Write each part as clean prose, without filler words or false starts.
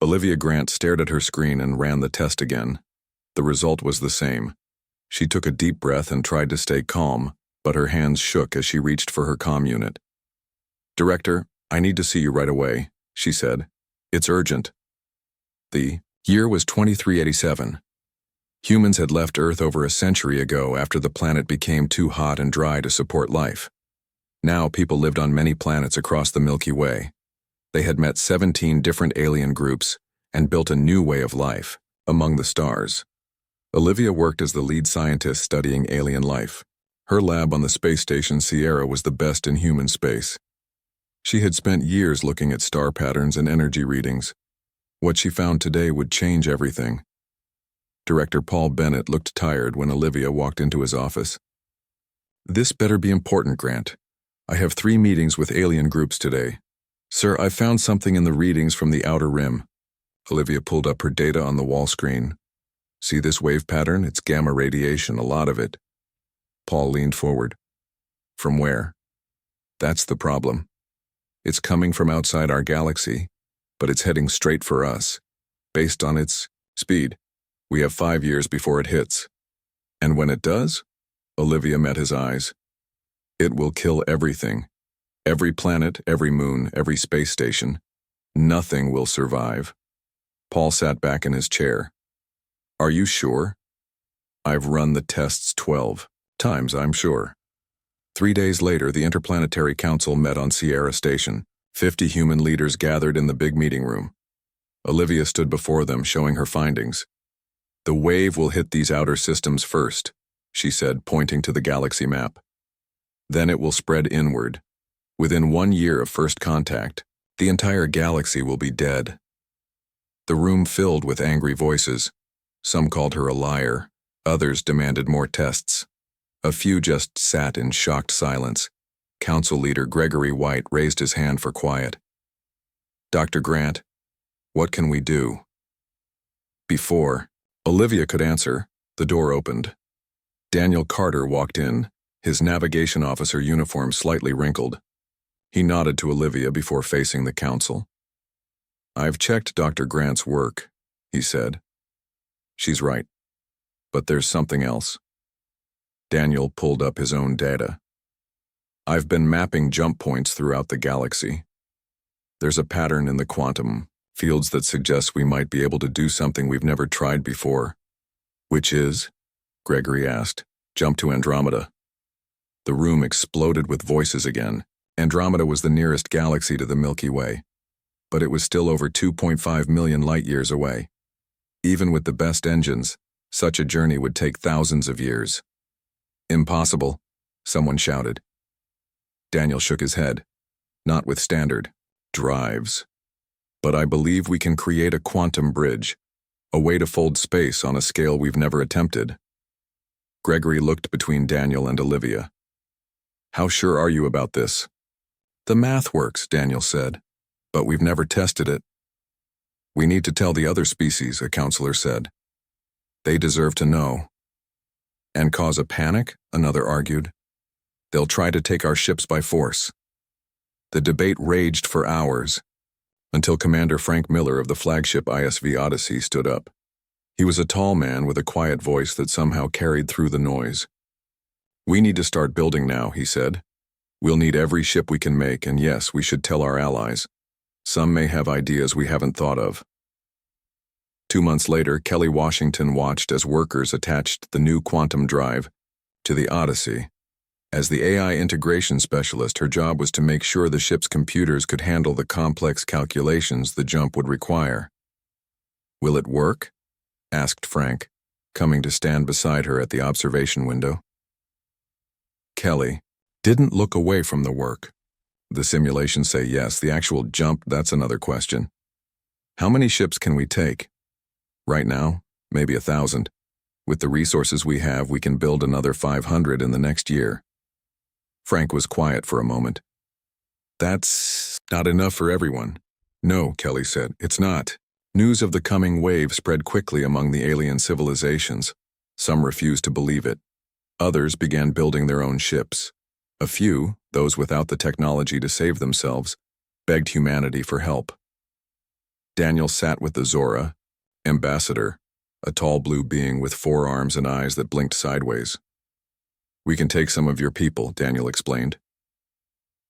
Olivia Grant stared at her screen and ran the test again. The result was the same. She took a deep breath and tried to stay calm, but her hands shook as she reached for her comm unit. "Director, I need to see you right away," she said. "It's urgent." The year was 2387. Humans had left Earth over a century ago after the planet became too hot and dry to support life. Now people lived on many planets across the Milky Way. They had met 17 different alien groups and built a new way of life among the stars. Olivia worked as the lead scientist studying alien life. Her lab on the space station Sierra was the best in human space. She had spent years looking at star patterns and energy readings. What she found today would change everything. Director Paul Bennett looked tired when Olivia walked into his office. "This better be important, Grant. I have 3 meetings with alien groups today. Sir, I found something in the readings from the outer rim." Olivia pulled up her data on the wall screen. "See this wave pattern? It's gamma radiation, a lot of it." Paul leaned forward. "From where?" "That's the problem. It's coming from outside our galaxy, but it's heading straight for us. Based on its speed, we have 5 years before it hits. And when it does?" Olivia met his eyes. "It will kill everything. Every planet, every moon, every space station. Nothing will survive." Paul sat back in his chair. "Are you sure?" "I've run the tests 12 times, I'm sure." 3 days later, the Interplanetary Council met on Sierra Station. 50 human leaders gathered in the big meeting room. Olivia stood before them, showing her findings. "The wave will hit these outer systems first," she said, pointing to the galaxy map. "Then it will spread inward. Within 1 year of first contact, the entire galaxy will be dead." The room filled with angry voices. Some called her a liar. Others demanded more tests. A few just sat in shocked silence. Council leader Gregory White raised his hand for quiet. "Dr. Grant, what can we do?" Before Olivia could answer, the door opened. Daniel Carter walked in, his navigation officer uniform slightly wrinkled. He nodded to Olivia before facing the council. "I've checked Dr. Grant's work," he said. "She's right. But there's something else." Daniel pulled up his own data. "I've been mapping jump points throughout the galaxy. There's a pattern in the quantum fields that suggests we might be able to do something we've never tried before." "Which is?" Gregory asked. "Jump to Andromeda." The room exploded with voices again. Andromeda was the nearest galaxy to the Milky Way, but it was still over 2.5 million light-years away. Even with the best engines, such a journey would take thousands of years. "Impossible," someone shouted. Daniel shook his head. "Not with standard drives. But I believe we can create a quantum bridge, a way to fold space on a scale we've never attempted." Gregory looked between Daniel and Olivia. "How sure are you about this?" "The math works," Daniel said, "but we've never tested it." "We need to tell the other species," a counselor said. "They deserve to know." "And cause a panic," another argued. "They'll try to take our ships by force." The debate raged for hours, until Commander Frank Miller of the flagship ISV Odyssey stood up. He was a tall man with a quiet voice that somehow carried through the noise. "We need to start building now," he said. "We'll need every ship we can make, and yes, we should tell our allies. Some may have ideas we haven't thought of." 2 months later, Kelly Washington watched as workers attached the new quantum drive to the Odyssey. As the AI integration specialist, her job was to make sure the ship's computers could handle the complex calculations the jump would require. "Will it work?" asked Frank, coming to stand beside her at the observation window. Kelly didn't look away from the work. "The simulations say yes, the actual jump, that's another question. How many ships can we take?" "Right now, maybe 1,000. With the resources we have, we can build another 500 in the next year." Frank was quiet for a moment. "That's not enough for everyone." "No," Kelly said, "it's not." News of the coming wave spread quickly among the alien civilizations. Some refused to believe it. Others began building their own ships. A few, those without the technology to save themselves, begged humanity for help. Daniel sat with the Zora, ambassador, a tall blue being with 4 arms and eyes that blinked sideways. "We can take some of your people," Daniel explained.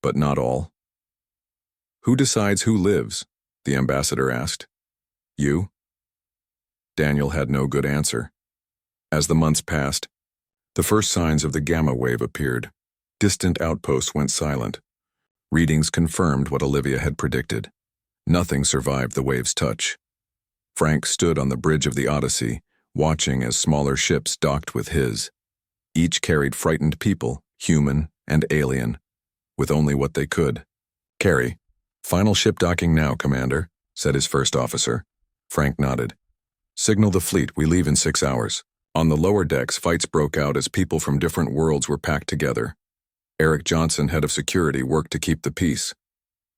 "But not all." "Who decides who lives?" the ambassador asked. "You?" Daniel had no good answer. As the months passed, the first signs of the gamma wave appeared. Distant outposts went silent. Readings confirmed what Olivia had predicted. Nothing survived the wave's touch. Frank stood on the bridge of the Odyssey, watching as smaller ships docked with his. Each carried frightened people, human and alien, with only what they could carry. "Final ship docking now, Commander," said his first officer. Frank nodded. "Signal the fleet, we leave in 6 hours." On the lower decks, fights broke out as people from different worlds were packed together. Eric Johnson, head of security, worked to keep the peace.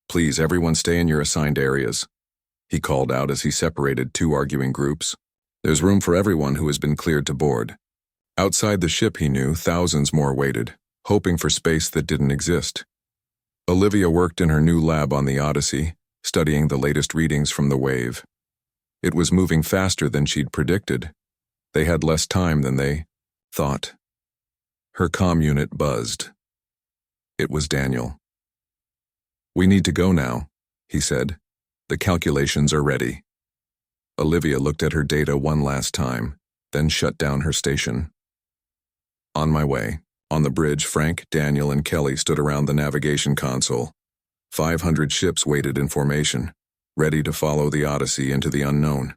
"Please, everyone stay in your assigned areas," he called out as he separated 2 arguing groups. "There's room for everyone who has been cleared to board." Outside the ship, he knew, thousands more waited, hoping for space that didn't exist. Olivia worked in her new lab on the Odyssey, studying the latest readings from the wave. It was moving faster than she'd predicted. They had less time than they thought. Her comm unit buzzed. It was Daniel. "We need to go now," he said. "The calculations are ready." Olivia looked at her data one last time, then shut down her station. "On my way." On the bridge, Frank, Daniel, and Kelly stood around the navigation console. 500 ships waited in formation, ready to follow the Odyssey into the unknown.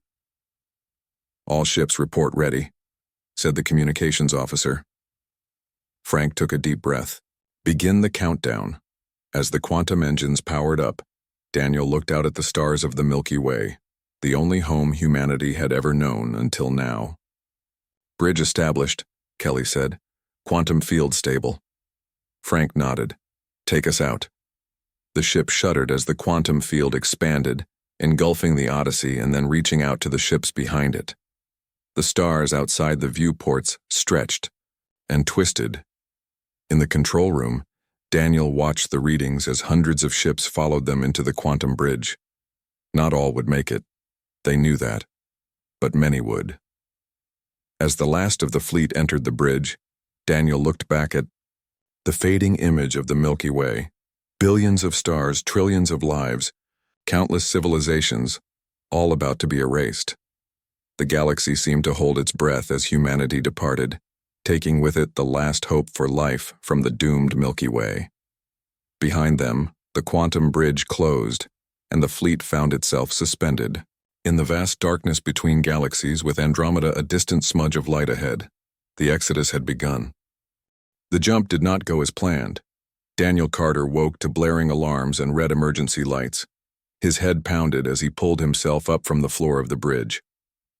"All ships report ready," said the communications officer. Frank took a deep breath. "Begin the countdown." As the quantum engines powered up, Daniel looked out at the stars of the Milky Way, the only home humanity had ever known until now. "Bridge established," Kelly said. "Quantum field stable." Frank nodded. "Take us out." The ship shuddered as the quantum field expanded, engulfing the Odyssey and then reaching out to the ships behind it. The stars outside the viewports stretched and twisted. In the control room, Daniel watched the readings as hundreds of ships followed them into the quantum bridge. Not all would make it. They knew that. But many would. As the last of the fleet entered the bridge, Daniel looked back at the fading image of the Milky Way. Billions of stars, trillions of lives, countless civilizations, all about to be erased. The galaxy seemed to hold its breath as humanity departed, taking with it the last hope for life from the doomed Milky Way. Behind them, the quantum bridge closed, and the fleet found itself suspended in the vast darkness between galaxies, with Andromeda a distant smudge of light ahead. The exodus had begun. The jump did not go as planned. Daniel Carter woke to blaring alarms and red emergency lights. His head pounded as he pulled himself up from the floor of the bridge.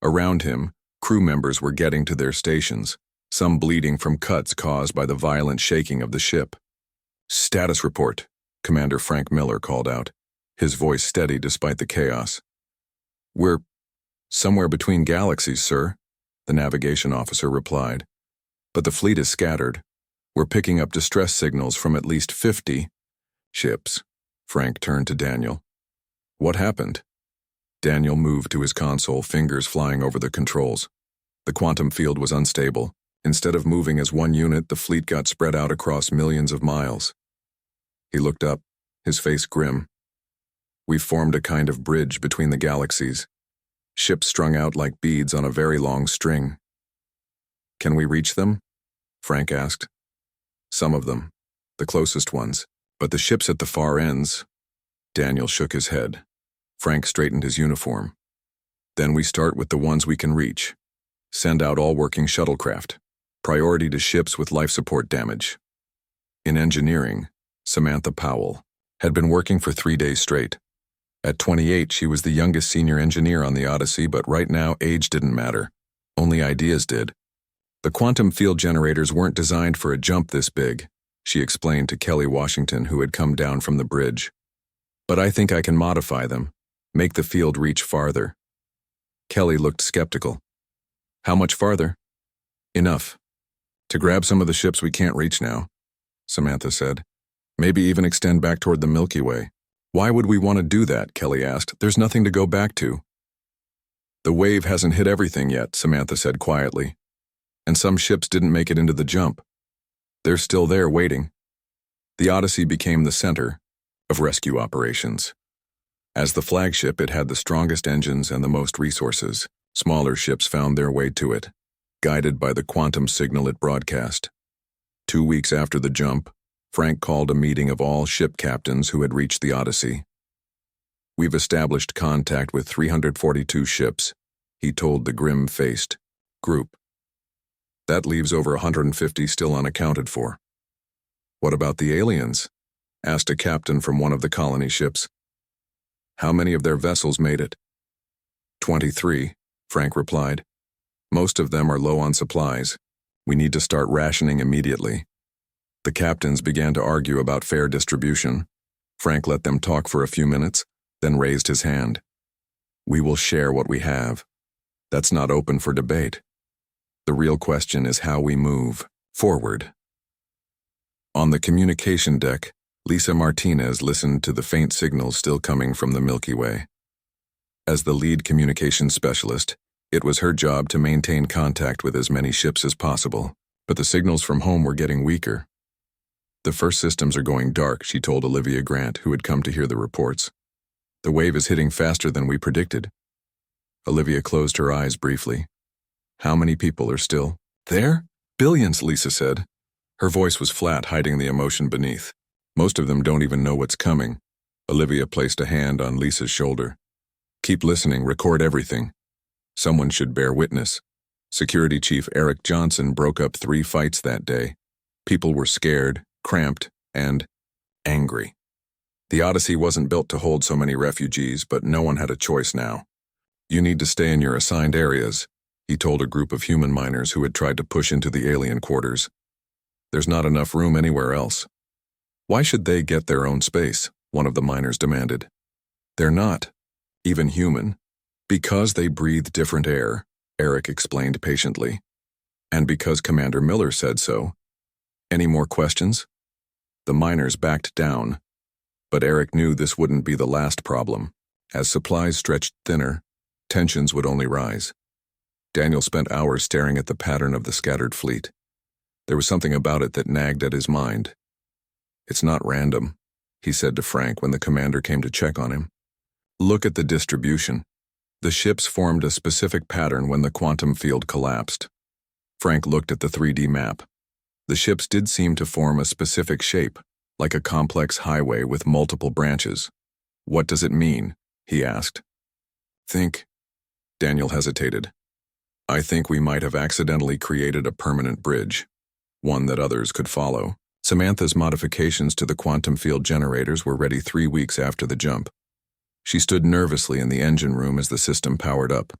Around him, crew members were getting to their stations, some bleeding from cuts caused by the violent shaking of the ship. "Status report," Commander Frank Miller called out, his voice steady despite the chaos. "We're somewhere between galaxies, sir," the navigation officer replied. "But the fleet is scattered. We're picking up distress signals from at least 50 ships." Frank turned to Daniel. "What happened?" Daniel moved to his console, fingers flying over the controls. The quantum field was unstable. Instead of moving as one unit, the fleet got spread out across millions of miles. He looked up, his face grim. "We've formed a kind of bridge between the galaxies. Ships strung out like beads on a very long string." "Can we reach them?" Frank asked. "Some of them, the closest ones, but the ships at the far ends." Daniel shook his head. Frank straightened his uniform. "Then we start with the ones we can reach. Send out all working shuttlecraft. Priority to ships with life support damage." In engineering, Samantha Powell had been working for 3 days straight. At 28, she was the youngest senior engineer on the Odyssey, but right now age didn't matter. Only ideas did. "The quantum field generators weren't designed for a jump this big," she explained to Kelly Washington, who had come down from the bridge. "But I think I can modify them, make the field reach farther." Kelly looked skeptical. "How much farther?" "Enough. To grab some of the ships we can't reach now," Samantha said. "Maybe even extend back toward the Milky Way." Why would we want to do that? Kelly asked. There's nothing to go back to. The wave hasn't hit everything yet, Samantha said quietly. And some ships didn't make it into the jump. They're still there waiting. The Odyssey became the center of rescue operations. As the flagship, it had the strongest engines and the most resources. Smaller ships found their way to it, guided by the quantum signal it broadcast. 2 weeks after the jump, Frank called a meeting of all ship captains who had reached the Odyssey. We've established contact with 342 ships, he told the grim-faced group. That leaves over 150 still unaccounted for. What about the aliens? Asked a captain from one of the colony ships. How many of their vessels made it? 23, Frank replied. Most of them are low on supplies. We need to start rationing immediately. The captains began to argue about fair distribution. Frank let them talk for a few minutes, then raised his hand. We will share what we have. That's not open for debate. The real question is how we move forward. On the communication deck, Lisa Martinez listened to the faint signals still coming from the Milky Way. As the lead communications specialist, it was her job to maintain contact with as many ships as possible, but the signals from home were getting weaker. The first systems are going dark, she told Olivia Grant, who had come to hear the reports. The wave is hitting faster than we predicted. Olivia closed her eyes briefly. How many people are still there? Billions, Lisa said. Her voice was flat, hiding the emotion beneath. Most of them don't even know what's coming. Olivia placed a hand on Lisa's shoulder. Keep listening, record everything. Someone should bear witness. Security Chief Eric Johnson broke up 3 fights that day. People were scared, cramped, and angry. The Odyssey wasn't built to hold so many refugees, but no one had a choice now. You need to stay in your assigned areas, he told a group of human miners who had tried to push into the alien quarters. There's not enough room anywhere else. Why should they get their own space? One of the miners demanded. They're not, even human. Because they breathe different air, Eric explained patiently. And because Commander Miller said so. Any more questions? The miners backed down. But Eric knew this wouldn't be the last problem. As supplies stretched thinner, tensions would only rise. Daniel spent hours staring at the pattern of the scattered fleet. There was something about it that nagged at his mind. It's not random, he said to Frank when the commander came to check on him. Look at the distribution. The ships formed a specific pattern when the quantum field collapsed. Frank looked at the 3D map. The ships did seem to form a specific shape, like a complex highway with multiple branches. What does it mean? He asked. Daniel hesitated. I think we might have accidentally created a permanent bridge, one that others could follow. Samantha's modifications to the quantum field generators were ready 3 weeks after the jump. She stood nervously in the engine room as the system powered up.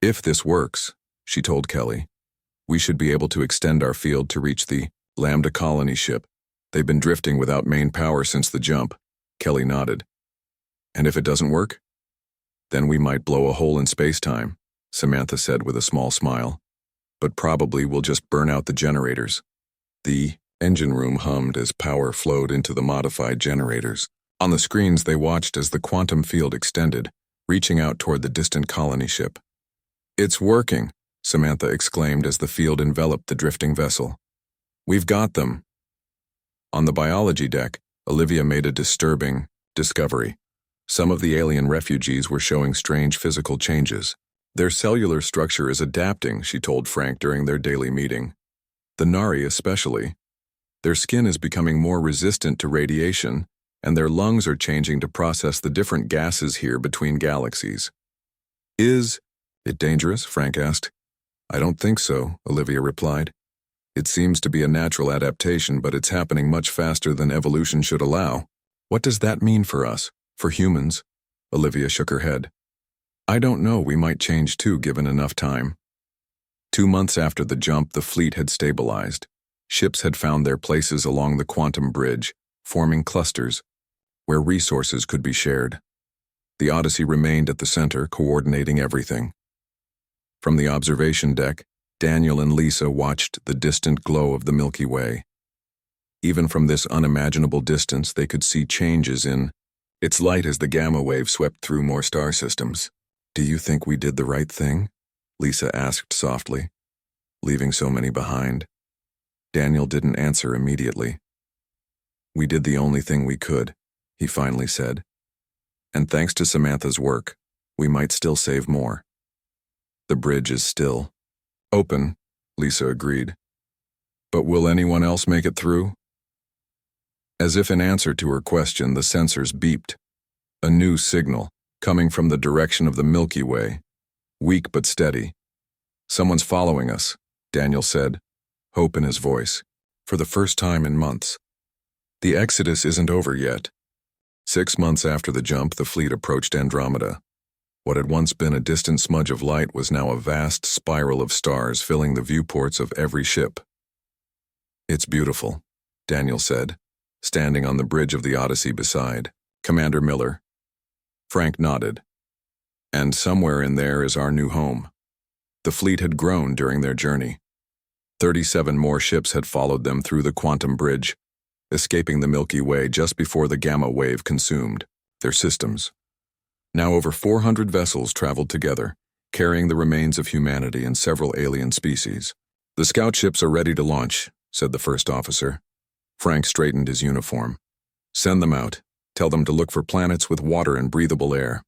If this works, she told Kelly, we should be able to extend our field to reach the Lambda colony ship. They've been drifting without main power since the jump. Kelly nodded. And if it doesn't work? Then we might blow a hole in space-time, Samantha said with a small smile. But probably we'll just burn out the generators. The engine room hummed as power flowed into the modified generators. On the screens they watched as the quantum field extended, reaching out toward the distant colony ship. It's working, Samantha exclaimed as the field enveloped the drifting vessel. We've got them. On the biology deck, Olivia made a disturbing discovery. Some of the alien refugees were showing strange physical changes. Their cellular structure is adapting, she told Frank during their daily meeting. The Nari especially. Their skin is becoming more resistant to radiation, and their lungs are changing to process the different gases here between galaxies. Is it dangerous? Frank asked. I don't think so, Olivia replied. It seems to be a natural adaptation, but it's happening much faster than evolution should allow. What does that mean for us, for humans? Olivia shook her head. I don't know, we might change too given enough time. 2 months after the jump, the fleet had stabilized. Ships had found their places along the quantum bridge, forming clusters, where resources could be shared. The Odyssey remained at the center, coordinating everything. From the observation deck, Daniel and Lisa watched the distant glow of the Milky Way. Even from this unimaginable distance, they could see changes in its light as the gamma wave swept through more star systems. "Do you think we did the right thing?" Lisa asked softly, "leaving so many behind?" Daniel didn't answer immediately. "We did the only thing we could," he finally said. "And thanks to Samantha's work, we might still save more." "The bridge is still open," Lisa agreed. "But will anyone else make it through?" As if in answer to her question, the sensors beeped. A new signal, coming from the direction of the Milky Way, weak but steady. "Someone's following us," Daniel said, hope in his voice, for the first time in months. The exodus isn't over yet. 6 months after the jump, the fleet approached Andromeda. What had once been a distant smudge of light was now a vast spiral of stars filling the viewports of every ship. "It's beautiful," Daniel said, standing on the bridge of the Odyssey beside Commander Miller. Frank nodded. "And somewhere in there is our new home." The fleet had grown during their journey. 37 more ships had followed them through the quantum bridge, escaping the Milky Way just before the gamma wave consumed their systems. Now over 400 vessels traveled together, carrying the remains of humanity and several alien species. "The scout ships are ready to launch," said the first officer. Frank straightened his uniform. "Send them out. Tell them to look for planets with water and breathable air."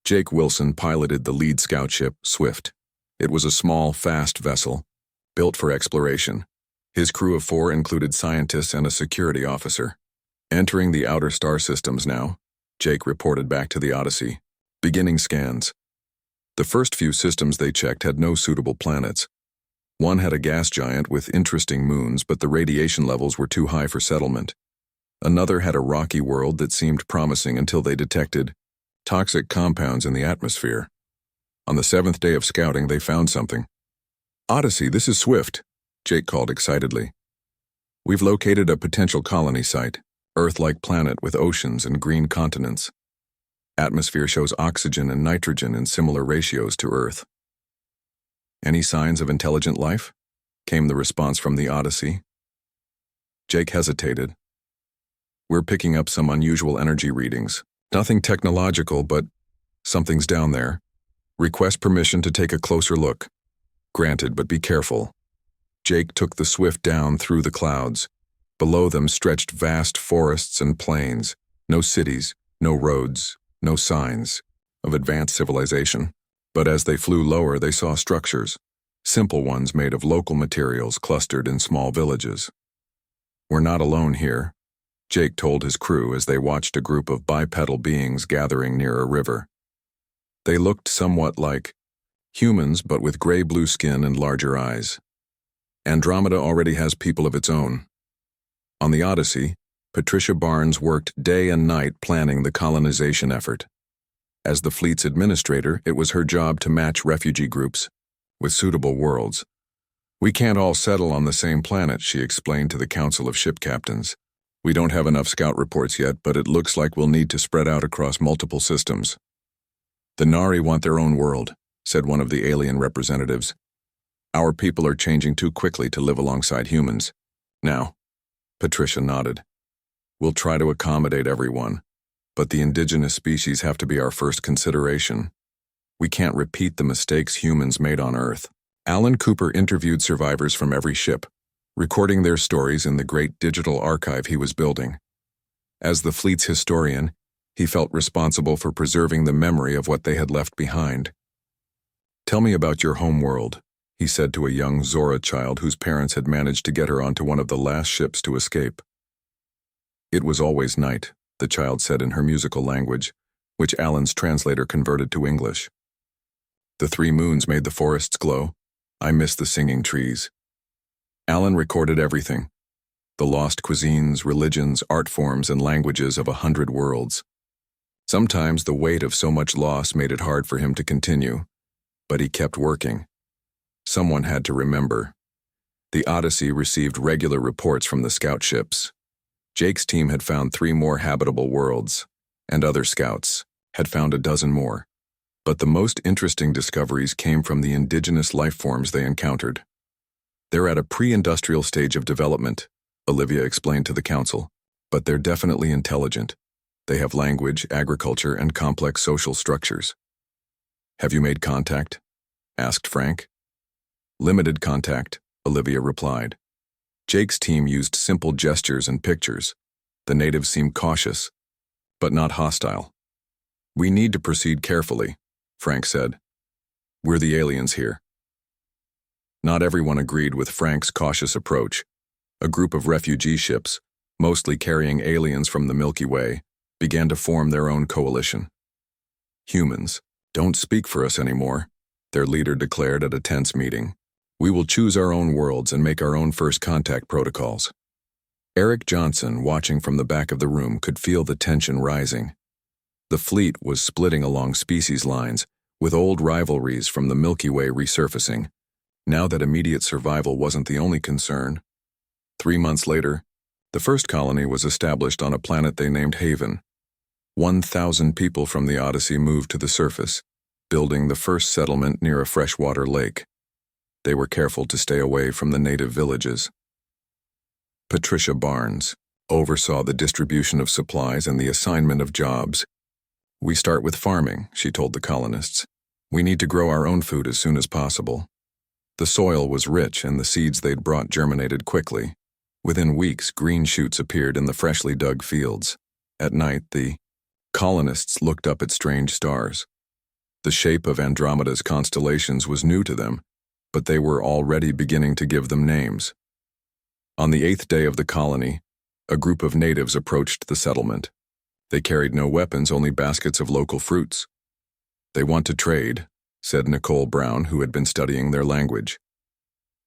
Jake Wilson piloted the lead scout ship, Swift. It was a small, fast vessel, built for exploration. His crew of 4 included scientists and a security officer. "Entering the outer star systems now," Jake reported back to the Odyssey. "Beginning scans." The first few systems they checked had no suitable planets. One had a gas giant with interesting moons, but the radiation levels were too high for settlement. Another had a rocky world that seemed promising until they detected toxic compounds in the atmosphere. On the 7th day of scouting, they found something. "Odyssey, this is Swift," Jake called excitedly. "We've located a potential colony site, Earth-like planet with oceans and green continents. Atmosphere shows oxygen and nitrogen in similar ratios to Earth." "Any signs of intelligent life?" came the response from the Odyssey. Jake hesitated. "We're picking up some unusual energy readings. Nothing technological, but something's down there. Request permission to take a closer look." "Granted, but be careful." Jake took the Swift down through the clouds. Below them stretched vast forests and plains. No cities, no roads, no signs of advanced civilization. But as they flew lower, they saw structures, simple ones made of local materials clustered in small villages. "We're not alone here," Jake told his crew as they watched a group of bipedal beings gathering near a river. They looked somewhat like humans, but with gray-blue skin and larger eyes. Andromeda already has people of its own. On the Odyssey, Patricia Barnes worked day and night planning the colonization effort. As the fleet's administrator, it was her job to match refugee groups with suitable worlds. "We can't all settle on the same planet," she explained to the Council of Ship Captains. "We don't have enough scout reports yet, but it looks like we'll need to spread out across multiple systems." "The Nari want their own world," said one of the alien representatives. "Our people are changing too quickly to live alongside humans. Now," Patricia nodded, "we'll try to accommodate everyone, but the indigenous species have to be our first consideration. We can't repeat the mistakes humans made on Earth." Alan Cooper interviewed survivors from every ship, recording their stories in the great digital archive he was building. As the fleet's historian, he felt responsible for preserving the memory of what they had left behind. "Tell me about your home world," he said to a young Zora child whose parents had managed to get her onto one of the last ships to escape. "It was always night," the child said in her musical language, which Alan's translator converted to English. "The 3 moons made the forests glow. I miss the singing trees." Alan recorded everything: the lost cuisines, religions, art forms, and languages of 100 worlds. Sometimes the weight of so much loss made it hard for him to continue, but he kept working. Someone had to remember. The Odyssey received regular reports from the scout ships. Jake's team had found 3 more habitable worlds, and other scouts had found a dozen more. But the most interesting discoveries came from the indigenous life forms they encountered. "They're at a pre-industrial stage of development," Olivia explained to the council, "but they're definitely intelligent. They have language, agriculture, and complex social structures. Have you made contact? Asked Frank. Limited contact, Olivia replied. Jake's team used simple gestures and pictures. The natives seemed cautious, but not hostile. We need to proceed carefully, Frank said. We're the aliens here. Not everyone agreed with Frank's cautious approach. A group of refugee ships, mostly carrying aliens from the Milky Way, began to form their own coalition. Humans, don't speak for us anymore, their leader declared at a tense meeting. We will choose our own worlds and make our own first contact protocols. Eric Johnson, watching from the back of the room, could feel the tension rising. The fleet was splitting along species lines, with old rivalries from the Milky Way resurfacing, now that immediate survival wasn't the only concern. 3 months later, the first colony was established on a planet they named Haven. 1,000 people from the Odyssey moved to the surface, building the first settlement near a freshwater lake. They were careful to stay away from the native villages. Patricia Barnes oversaw the distribution of supplies and the assignment of jobs. We start with farming, she told the colonists. We need to grow our own food as soon as possible. The soil was rich and the seeds they'd brought germinated quickly. Within weeks, green shoots appeared in the freshly dug fields. At night, the colonists looked up at strange stars. The shape of Andromeda's constellations was new to them, but they were already beginning to give them names. On the 8th day of the colony, a group of natives approached the settlement. They carried no weapons, only baskets of local fruits. They want to trade, said Nicole Brown, who had been studying their language.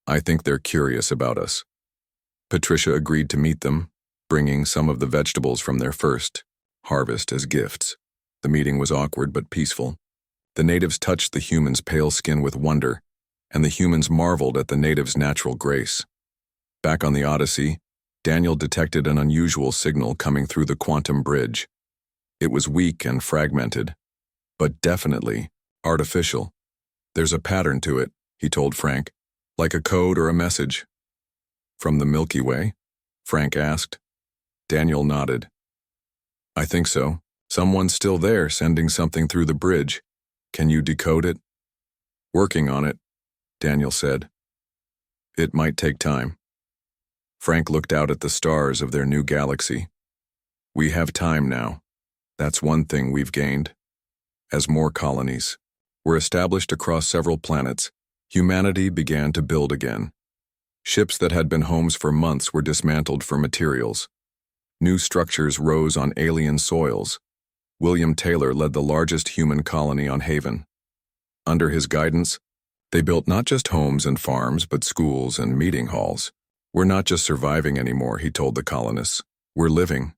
I think they're curious about us. Patricia agreed to meet them, bringing some of the vegetables from their first harvest as gifts. The meeting was awkward but peaceful. The natives touched the humans' pale skin with wonder, and the humans marveled at the natives' natural grace. Back on the Odyssey, Daniel detected an unusual signal coming through the quantum bridge. It was weak and fragmented, but definitely artificial. There's a pattern to it, he told Frank, like a code or a message. From the Milky Way? Frank asked. Daniel nodded. I think so. Someone's still there sending something through the bridge. Can you decode it? Working on it, Daniel said. It might take time. Frank looked out at the stars of their new galaxy. We have time now. That's one thing we've gained. As more colonies were established across several planets, humanity began to build again. Ships that had been homes for months were dismantled for materials. New structures rose on alien soils. William Taylor led the largest human colony on Haven. Under his guidance, they built not just homes and farms, but schools and meeting halls. We're not just surviving anymore, he told the colonists. We're living.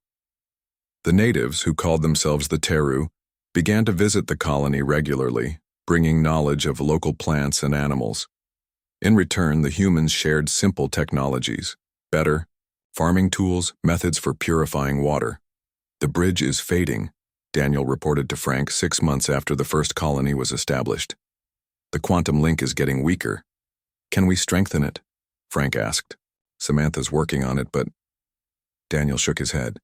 The natives, who called themselves the Teru, began to visit the colony regularly, bringing knowledge of local plants and animals. In return, the humans shared simple technologies, better farming tools, methods for purifying water. The bridge is fading, Daniel reported to Frank 6 months after the first colony was established. The quantum link is getting weaker. Can we strengthen it? Frank asked. Samantha's working on it, but Daniel shook his head.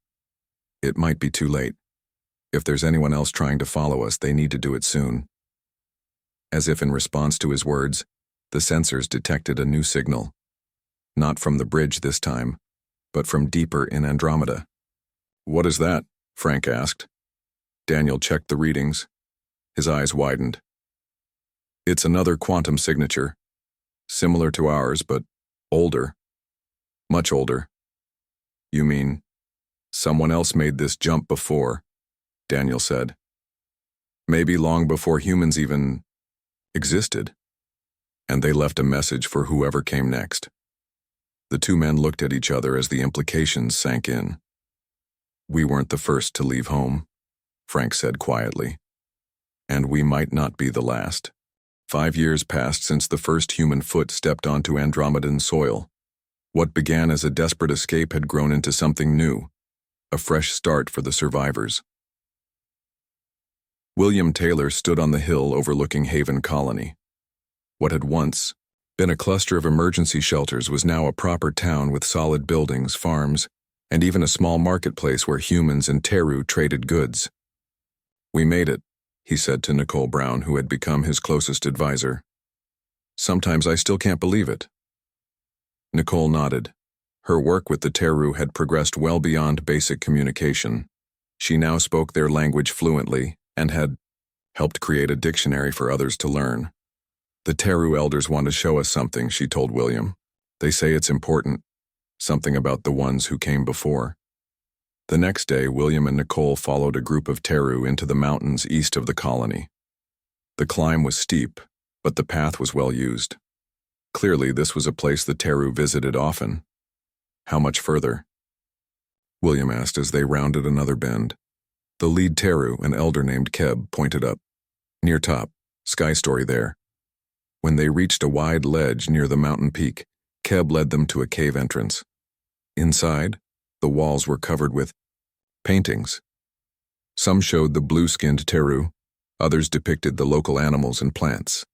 It might be too late. If there's anyone else trying to follow us, they need to do it soon. As if in response to his words, the sensors detected a new signal. Not from the bridge this time, but from deeper in Andromeda. What is that? Frank asked. Daniel checked the readings. His eyes widened. It's another quantum signature, similar to ours, but older. Much older. You mean, someone else made this jump before, Daniel said. Maybe long before humans even existed. And they left a message for whoever came next. The two men looked at each other as the implications sank in. We weren't the first to leave home, Frank said quietly. And we might not be the last. 5 years passed since the first human foot stepped onto Andromedan soil. What began as a desperate escape had grown into something new, a fresh start for the survivors. William Taylor stood on the hill overlooking Haven Colony. What had once been a cluster of emergency shelters was now a proper town with solid buildings, farms, and even a small marketplace where humans and Teru traded goods. "We made it," he said to Nicole Brown, who had become his closest advisor. "Sometimes I still can't believe it." Nicole nodded. Her work with the Teru had progressed well beyond basic communication. She now spoke their language fluently and had helped create a dictionary for others to learn. "The Teru elders want to show us something," she told William. "They say it's important, something about the ones who came before." The next day, William and Nicole followed a group of Teru into the mountains east of the colony. The climb was steep, but the path was well used. Clearly, this was a place the Teru visited often. "How much further?" William asked as they rounded another bend. The lead Teru, an elder named Keb, pointed up. "Near top, Sky Story there." When they reached a wide ledge near the mountain peak, Keb led them to a cave entrance. Inside, the walls were covered with paintings. Some showed the blue-skinned Teru, others depicted the local animals and plants.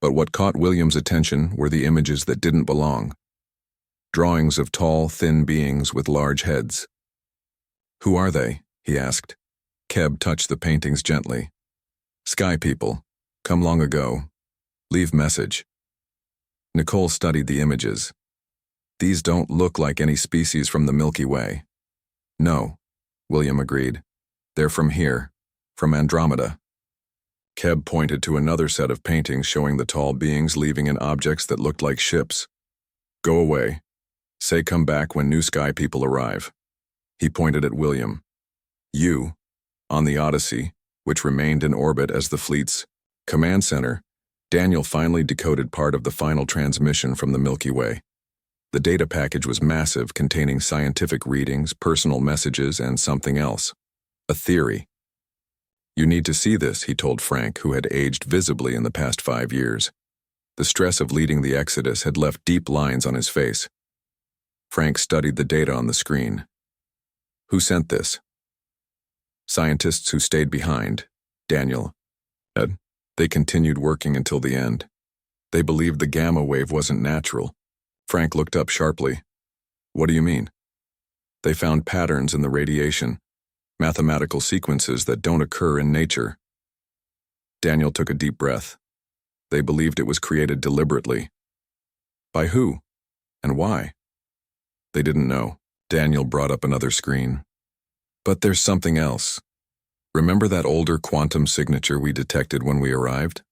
But what caught William's attention were the images that didn't belong. Drawings of tall, thin beings with large heads. "Who are they?" he asked. Keb touched the paintings gently. "Sky people. Come long ago. Leave message." Nicole studied the images. "These don't look like any species from the Milky Way." "No," William agreed. "They're from here, from Andromeda." Keb pointed to another set of paintings showing the tall beings leaving in objects that looked like ships. "Go away. Say come back when new sky people arrive." He pointed at William. "You, on the Odyssey, which remained in orbit as the fleet's command center, Daniel finally decoded part of the final transmission from the Milky Way. The data package was massive, containing scientific readings, personal messages, and something else. A theory. "You need to see this," he told Frank, who had aged visibly in the past 5 years. The stress of leading the Exodus had left deep lines on his face. Frank studied the data on the screen. "Who sent this?" "Scientists who stayed behind," Daniel said. "They continued working until the end. They believed the gamma wave wasn't natural." Frank looked up sharply. "What do you mean?" "They found patterns in the radiation, mathematical sequences that don't occur in nature." Daniel took a deep breath. They believed it was created deliberately. "By who? And why?" They didn't know. Daniel brought up another screen. "But there's something else. Remember that older quantum signature we detected when we arrived?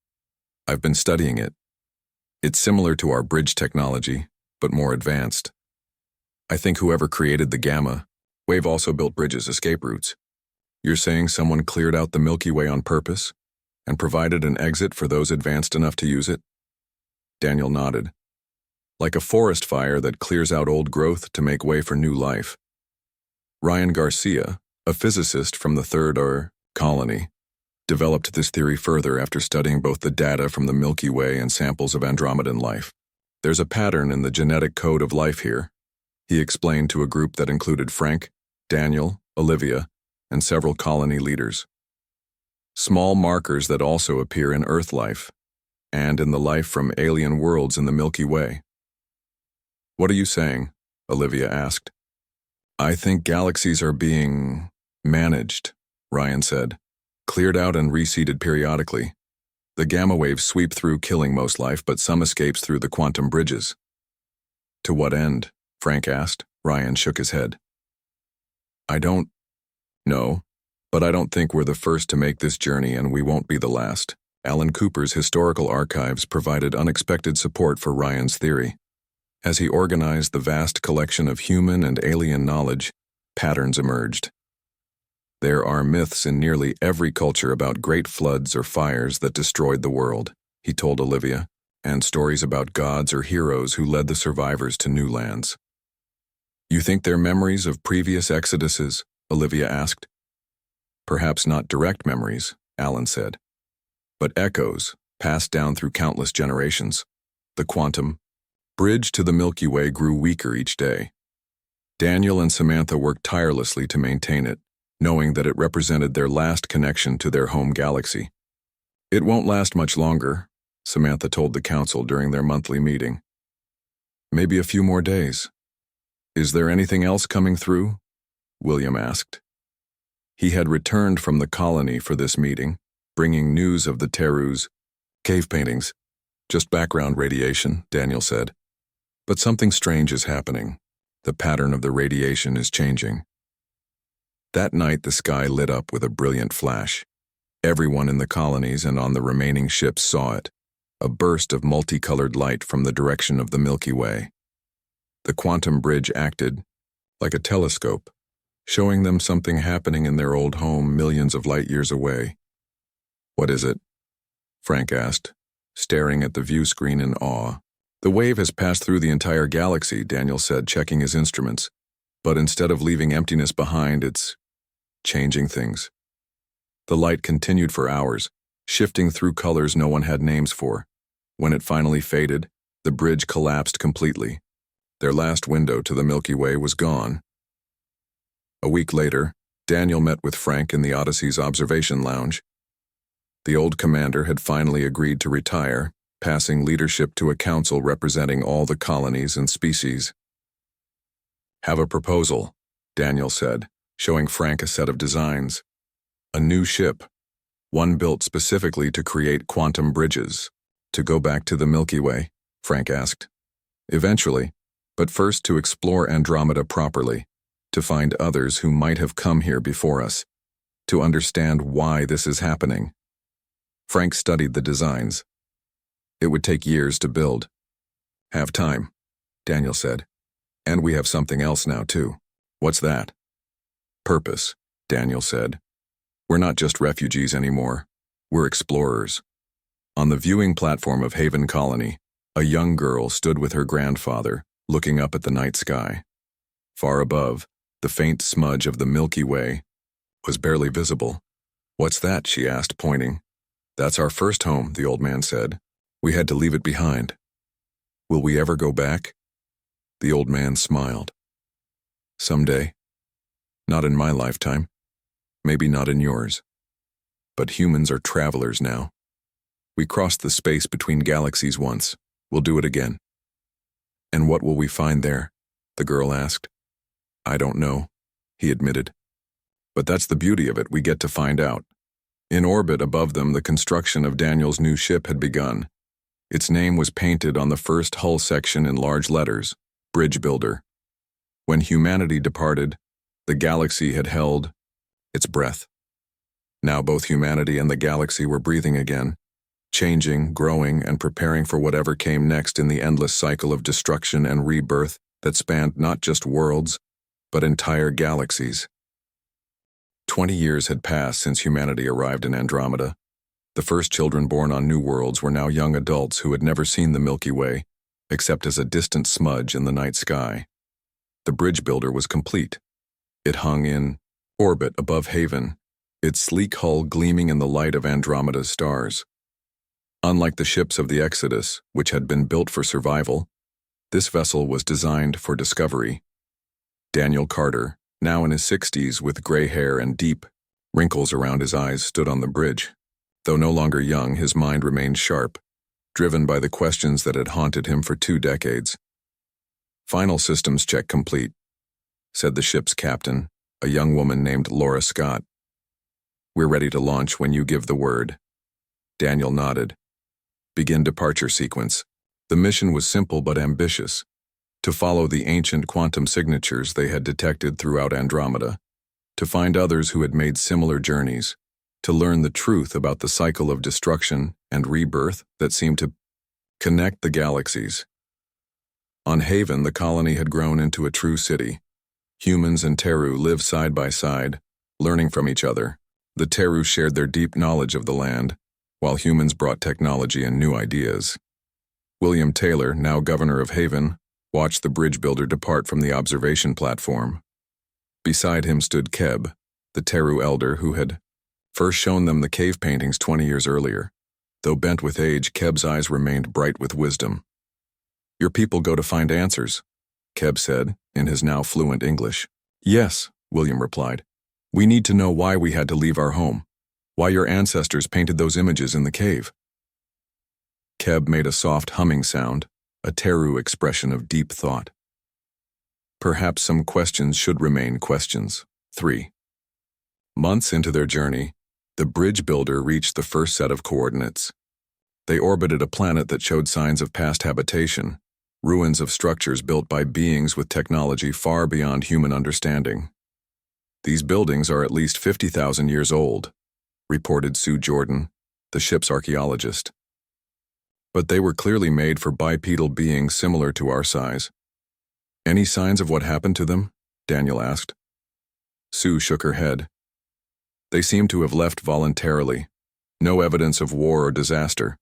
I've been studying it. It's similar to our bridge technology, but more advanced. I think whoever created the gamma wave also built bridges, escape routes. You're saying someone cleared out the Milky Way on purpose and provided an exit for those advanced enough to use it?" Daniel nodded. "Like a forest fire that clears out old growth to make way for new life." Ryan Garcia, a physicist from the third colony, developed this theory further after studying both the data from the Milky Way and samples of Andromedan life. "There's a pattern in the genetic code of life here," he explained to a group that included Frank, Daniel, Olivia, and several colony leaders. "Small markers that also appear in Earth life, and in the life from alien worlds in the Milky Way." "What are you saying?" Olivia asked. "I think galaxies are being managed," Ryan said. "Cleared out and reseeded periodically. The gamma waves sweep through, killing most life, but some escapes through the quantum bridges." "To what end?" Frank asked. Ryan shook his head. "I don't know, but I don't think we're the first to make this journey, and we won't be the last." Alan Cooper's historical archives provided unexpected support for Ryan's theory. As he organized the vast collection of human and alien knowledge, patterns emerged. "There are myths in nearly every culture about great floods or fires that destroyed the world," he told Olivia, "and stories about gods or heroes who led the survivors to new lands." "You think they're memories of previous exoduses?" Olivia asked. "Perhaps not direct memories," Alan said, "but echoes passed down through countless generations. The quantum bridge to the Milky Way grew weaker each day. Daniel and Samantha worked tirelessly to maintain it, knowing that it represented their last connection to their home galaxy. "It won't last much longer," Samantha told the council during their monthly meeting. "Maybe a few more days." Is there anything else coming through? William asked. He had returned from the colony for this meeting, bringing news of the Teru's cave paintings. Just background radiation, Daniel said. But something strange is happening. The pattern of the radiation is changing. That night the sky lit up with a brilliant flash. Everyone in the colonies and on the remaining ships saw it, a burst of multicolored light from the direction of the Milky Way. The quantum bridge acted like a telescope, showing them something happening in their old home millions of light years away. What is it? Frank asked, staring at the view screen in awe. The wave has passed through the entire galaxy, Daniel said, checking his instruments. But instead of leaving emptiness behind, it's changing things. The light continued for hours, shifting through colors no one had names for. When it finally faded, the bridge collapsed completely. Their last window to the Milky Way was gone. A week later, Daniel met with Frank in the Odyssey's observation lounge. The old commander had finally agreed to retire, passing leadership to a council representing all the colonies and species. Have a proposal, Daniel said, showing Frank a set of designs. A new ship, one built specifically to create quantum bridges. To go back to the Milky Way, Frank asked. Eventually, but first to explore Andromeda properly, to find others who might have come here before us, to understand why this is happening. Frank studied the designs. It would take years to build. Have time, Daniel said. And we have something else now too. What's that? Purpose, Daniel said. We're not just refugees anymore. We're explorers. On the viewing platform of Haven Colony, a young girl stood with her grandfather, looking up at the night sky. Far above, the faint smudge of the Milky Way was barely visible. What's that? She asked, pointing. That's our first home, the old man said. We had to leave it behind. Will we ever go back? The old man smiled. Someday. Not in my lifetime. Maybe not in yours. But humans are travelers now. We crossed the space between galaxies once. We'll do it again. And what will we find there? The girl asked. I don't know, he admitted. But that's the beauty of it, we get to find out. In orbit above them, the construction of Daniel's new ship had begun. Its name was painted on the first hull section in large letters, Bridge Builder. When humanity departed, the galaxy had held its breath. Now both humanity and the galaxy were breathing again, changing, growing, and preparing for whatever came next in the endless cycle of destruction and rebirth that spanned not just worlds, but entire galaxies. 20 years had passed since humanity arrived in Andromeda. The first children born on new worlds were now young adults who had never seen the Milky Way, except as a distant smudge in the night sky. The bridge builder was complete. It hung in orbit above Haven, its sleek hull gleaming in the light of Andromeda's stars. Unlike the ships of the Exodus, which had been built for survival, this vessel was designed for discovery. Daniel Carter, now in his 60s with gray hair and deep wrinkles around his eyes, stood on the bridge. Though no longer young, his mind remained sharp, driven by the questions that had haunted him for 2 decades. Final systems check complete, said the ship's captain, a young woman named Laura Scott. We're ready to launch when you give the word. Daniel nodded. Begin departure sequence. The mission was simple but ambitious, to follow the ancient quantum signatures they had detected throughout Andromeda, to find others who had made similar journeys, to learn the truth about the cycle of destruction and rebirth that seemed to connect the galaxies. On Haven, the colony had grown into a true city. Humans and Teru lived side by side, learning from each other. The Teru shared their deep knowledge of the land, while humans brought technology and new ideas. William Taylor, now governor of Haven, watched the bridge builder depart from the observation platform. Beside him stood Keb, the Teru elder who had first shown them the cave paintings 20 years earlier. Though bent with age, Keb's eyes remained bright with wisdom. Your people go to find answers, Keb said, in his now fluent English. Yes, William replied. We need to know why we had to leave our home, why your ancestors painted those images in the cave. Keb made a soft humming sound, a Teru expression of deep thought. Perhaps some questions should remain questions. 3. Months into their journey, the bridge builder reached the first set of coordinates. They orbited a planet that showed signs of past habitation, ruins of structures built by beings with technology far beyond human understanding. These buildings are at least 50,000 years old, reported Sue Jordan, the ship's archaeologist. But they were clearly made for bipedal beings similar to our size. Any signs of what happened to them? Daniel asked. Sue shook her head. They seemed to have left voluntarily. No evidence of war or disaster.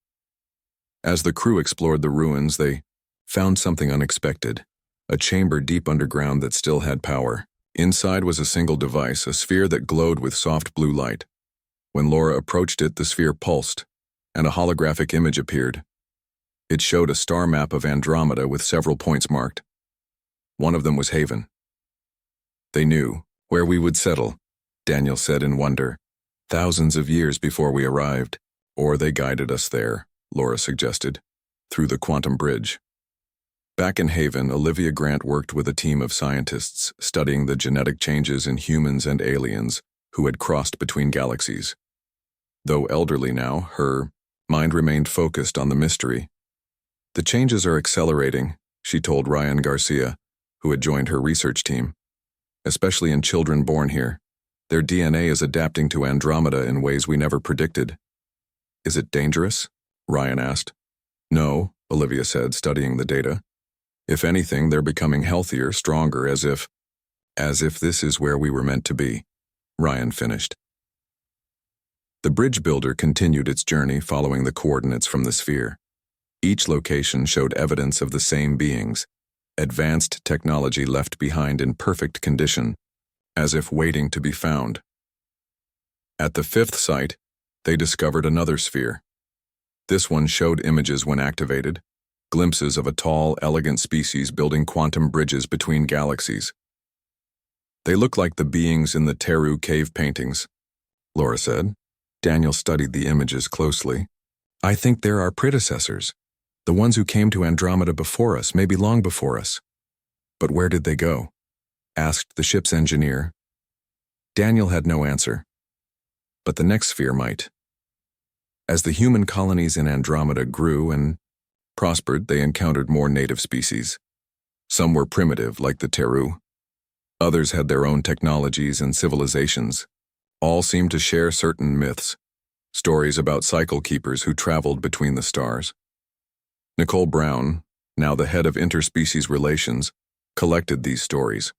As the crew explored the ruins, they found something unexpected, a chamber deep underground that still had power. Inside was a single device, a sphere that glowed with soft blue light. When Laura approached it, the sphere pulsed, and a holographic image appeared. It showed a star map of Andromeda with several points marked. One of them was Haven. They knew where we would settle, Daniel said in wonder, thousands of years before we arrived. Or they guided us there, Laura suggested, through the quantum bridge. Back in Haven, Olivia Grant worked with a team of scientists studying the genetic changes in humans and aliens who had crossed between galaxies. Though elderly now, her mind remained focused on the mystery. The changes are accelerating, she told Ryan Garcia, who had joined her research team. Especially in children born here. Their DNA is adapting to Andromeda in ways we never predicted. Is it dangerous? Ryan asked. No, Olivia said, studying the data. If anything, they're becoming healthier, stronger, as if this is where we were meant to be, Ryan finished. The bridge builder continued its journey following the coordinates from the sphere. Each location showed evidence of the same beings, advanced technology left behind in perfect condition, as if waiting to be found. At the fifth site, they discovered another sphere. This one showed images when activated, glimpses of a tall, elegant species building quantum bridges between galaxies. They look like the beings in the Teru cave paintings, Laura said. Daniel studied the images closely. I think they're our predecessors, the ones who came to Andromeda before us, maybe long before us. But where did they go? Asked the ship's engineer. Daniel had no answer. But the next sphere might. As the human colonies in Andromeda grew and prospered, they encountered more native species. Some were primitive, like the Teru. Others had their own technologies and civilizations. All seemed to share certain myths, stories about cycle keepers who traveled between the stars. Nicole Brown, now the head of interspecies relations, collected these stories.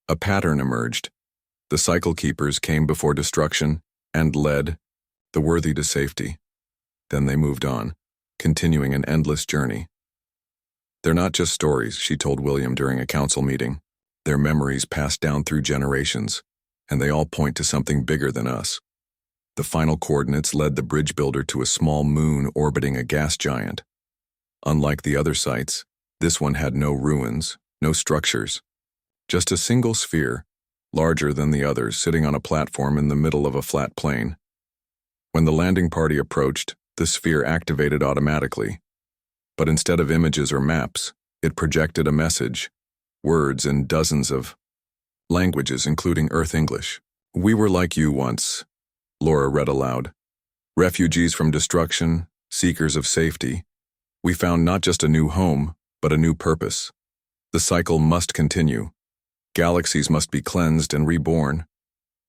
A pattern emerged. The cycle keepers came before destruction and led the worthy to safety. Then they moved on, continuing an endless journey. They're not just stories, she told William during a council meeting. They're memories passed down through generations, and they all point to something bigger than us. The final coordinates led the bridge builder to a small moon orbiting a gas giant. Unlike the other sites, this one had no ruins, no structures. Just a single sphere, larger than the others, sitting on a platform in the middle of a flat plain. When the landing party approached, the sphere activated automatically. But instead of images or maps, it projected a message, words in dozens of languages, including Earth English. We were like you once, Laura read aloud. Refugees from destruction, seekers of safety. We found not just a new home, but a new purpose. The cycle must continue. Galaxies must be cleansed and reborn.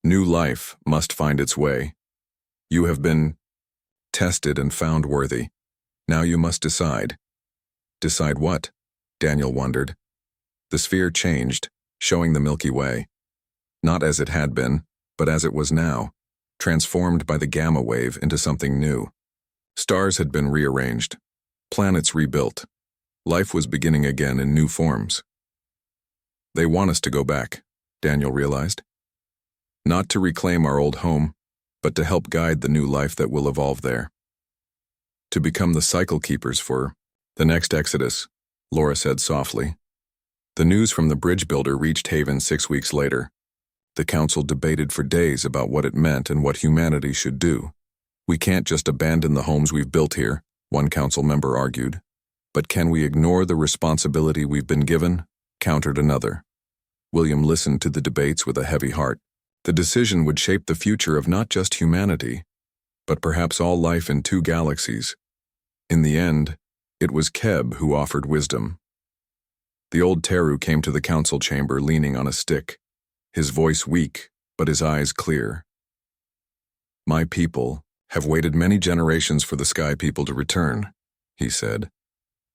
New life must find its way. You have been tested and found worthy. Now you must decide. Decide what? Daniel wondered. The sphere changed, showing the Milky Way. Not as it had been, but as it was now, transformed by the gamma wave into something new. Stars had been rearranged, planets rebuilt. Life was beginning again in new forms. They want us to go back, Daniel realized. Not to reclaim our old home, but to help guide the new life that will evolve there. To become the cycle keepers for the next exodus, Laura said softly. The news from the bridge builder reached Haven 6 weeks later. The council debated for days about what it meant and what humanity should do. We can't just abandon the homes we've built here, one council member argued. But can we ignore the responsibility we've been given? countered another. William listened to the debates with a heavy heart. The decision would shape the future of not just humanity, but perhaps all life in 2 galaxies. In the end, it was Keb who offered wisdom. The old Teru came to the council chamber leaning on a stick, his voice weak, but his eyes clear. "My people have waited many generations for the Sky People to return," he said.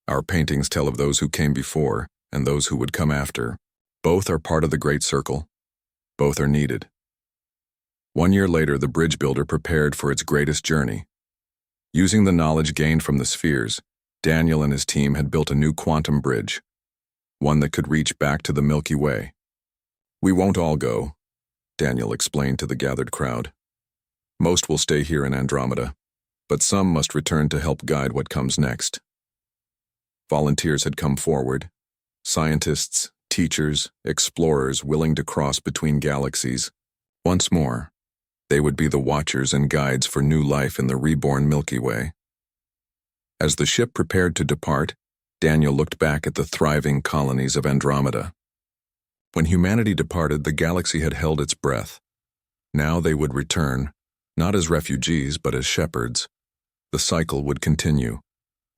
"Our paintings tell of those who came before and those who would come after. Both are part of the Great Circle. Both are needed." 1 year later, the bridge builder prepared for its greatest journey. Using the knowledge gained from the spheres, Daniel and his team had built a new quantum bridge, one that could reach back to the Milky Way. "We won't all go," Daniel explained to the gathered crowd. "Most will stay here in Andromeda, but some must return to help guide what comes next." Volunteers had come forward, scientists, teachers, explorers willing to cross between galaxies. Once more, they would be the watchers and guides for new life in the reborn Milky Way. As the ship prepared to depart, Daniel looked back at the thriving colonies of Andromeda. When humanity departed, the galaxy had held its breath. Now they would return, not as refugees, but as shepherds. The cycle would continue.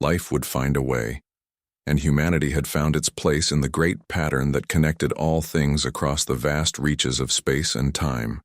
Life would find a way. And humanity had found its place in the great pattern that connected all things across the vast reaches of space and time.